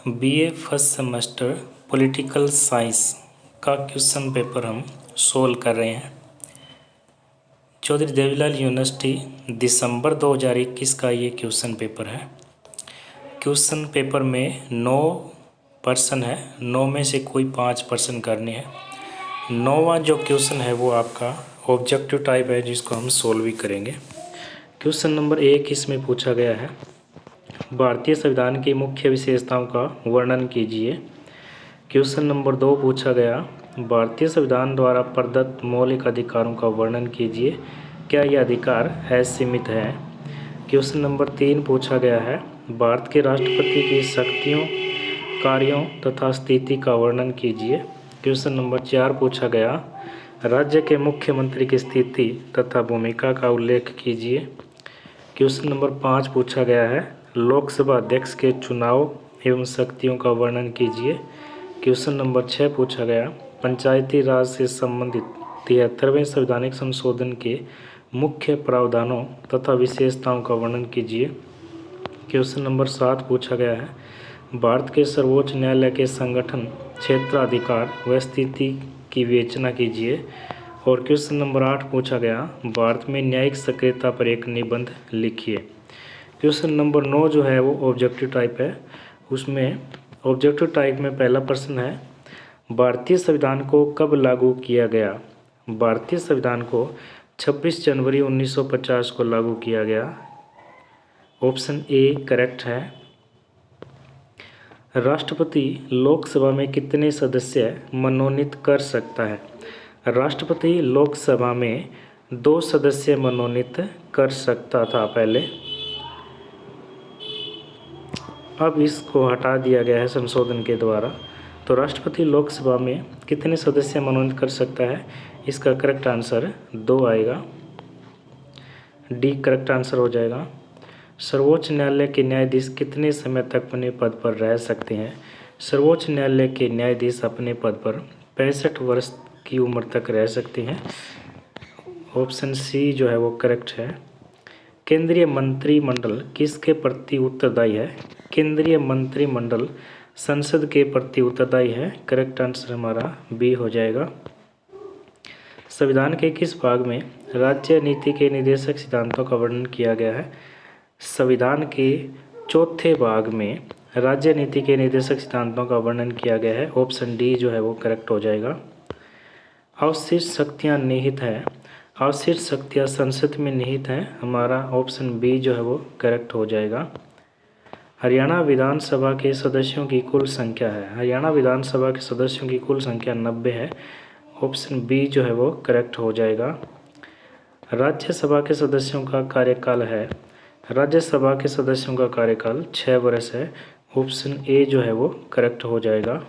BA first semester political science का question paper हम solve कर रहे हैं। चौधरी देवीलाल यूनिवर्सिटी दिसंबर 2021 का ये क्वेश्चन पेपर है। क्वेश्चन पेपर में 9 प्रश्न है, 9 में से कोई 5 प्रश्न करने हैं। 9वां जो क्वेश्चन है वो आपका ऑब्जेक्टिव टाइप है, जिसको हम सोल्व भी करेंगे। क्वेश्चन नंबर 1 इसमें पूछा गया है, भारतीय संविधान की मुख्य विशेषताओं का वर्णन कीजिए। क्वेश्चन नंबर 2 पूछा गया, भारतीय संविधान द्वारा प्रदत्त मौलिक अधिकारों का वर्णन कीजिए, क्या यह अधिकार असीमित है। क्वेश्चन नंबर 3 पूछा गया है, भारत के राष्ट्रपति की शक्तियों, कार्यों तथा स्थिति का वर्णन कीजिए। क्वेश्चन नंबर 4 पूछा गया, राज्य के मुख्यमंत्री की स्थिति तथा भूमिका का उल्लेख कीजिए। क्वेश्चन नंबर 5 पूछा गया है, लोकसभा अध्यक्ष के चुनाव एवं शक्तियों का वर्णन कीजिए। क्वेश्चन नंबर 6 पूछा गया, पंचायती राज से संबंधित 73वें संवैधानिक संशोधन के मुख्य प्रावधानों तथा विशेषताओं का वर्णन कीजिए। क्वेश्चन नंबर 7 पूछा गया है, भारत के सर्वोच्च न्यायालय के संगठन, क्षेत्राधिकार व स्थिति की विवेचना कीजिए। और क्वेश्चन नंबर 8 पूछा गया, भारत में न्यायिक सक्रियता पर एक निबंध लिखिए। क्वेश्चन नंबर 9 जो है वो ऑब्जेक्टिव टाइप है। उसमें ऑब्जेक्टिव टाइप में पहला प्रश्न है, भारतीय संविधान को कब लागू किया गया। भारतीय संविधान को 26 जनवरी 1950 को लागू किया गया। ऑप्शन ए करेक्ट है। राष्ट्रपति लोकसभा में कितने सदस्य मनोनीत कर सकता है। राष्ट्रपति लोकसभा में 2 सदस्य मनोनीत कर सकता था पहले, अब इसको हटा दिया गया है संशोधन के द्वारा। तो राष्ट्रपति लोकसभा में कितने सदस्य मनोनीत कर सकता है, इसका करेक्ट आंसर 2 आएगा, डी करेक्ट आंसर हो जाएगा। सर्वोच्च न्यायालय के न्यायाधीश कितने समय तक अपने पद पर रह सकते हैं। सर्वोच्च न्यायालय के न्यायाधीश अपने पद पर 65 वर्ष की उम्र तक रह सकते हैं। ऑप्शन सी जो है वो करेक्ट है। केंद्रीय मंत्रिमंडल किसके प्रति उत्तरदायी है। केंद्रीय मंत्रिमंडल संसद के प्रति उत्तरदायी है। करेक्ट आंसर हमारा बी हो जाएगा। संविधान के किस भाग में राज्य नीति के निर्देशक सिद्धांतों का वर्णन किया गया है। संविधान के चौथे भाग में राज्य नीति के निर्देशक सिद्धांतों का वर्णन किया गया है। ऑप्शन डी जो है वो करेक्ट हो जाएगा। अवशिष्ट शक्तियाँ निहित हैं, अवशिष्ट शक्तियाँ संसद में निहित हैं। हमारा ऑप्शन बी जो है वो करेक्ट हो जाएगा। हरियाणा विधानसभा के सदस्यों की कुल संख्या है। हरियाणा विधानसभा के सदस्यों की कुल संख्या 90 है। ऑप्शन बी जो है वो करेक्ट हो जाएगा। राज्यसभा के सदस्यों का कार्यकाल है। राज्यसभा के सदस्यों का कार्यकाल 6 वर्ष है। ऑप्शन ए जो है वो करेक्ट हो जाएगा।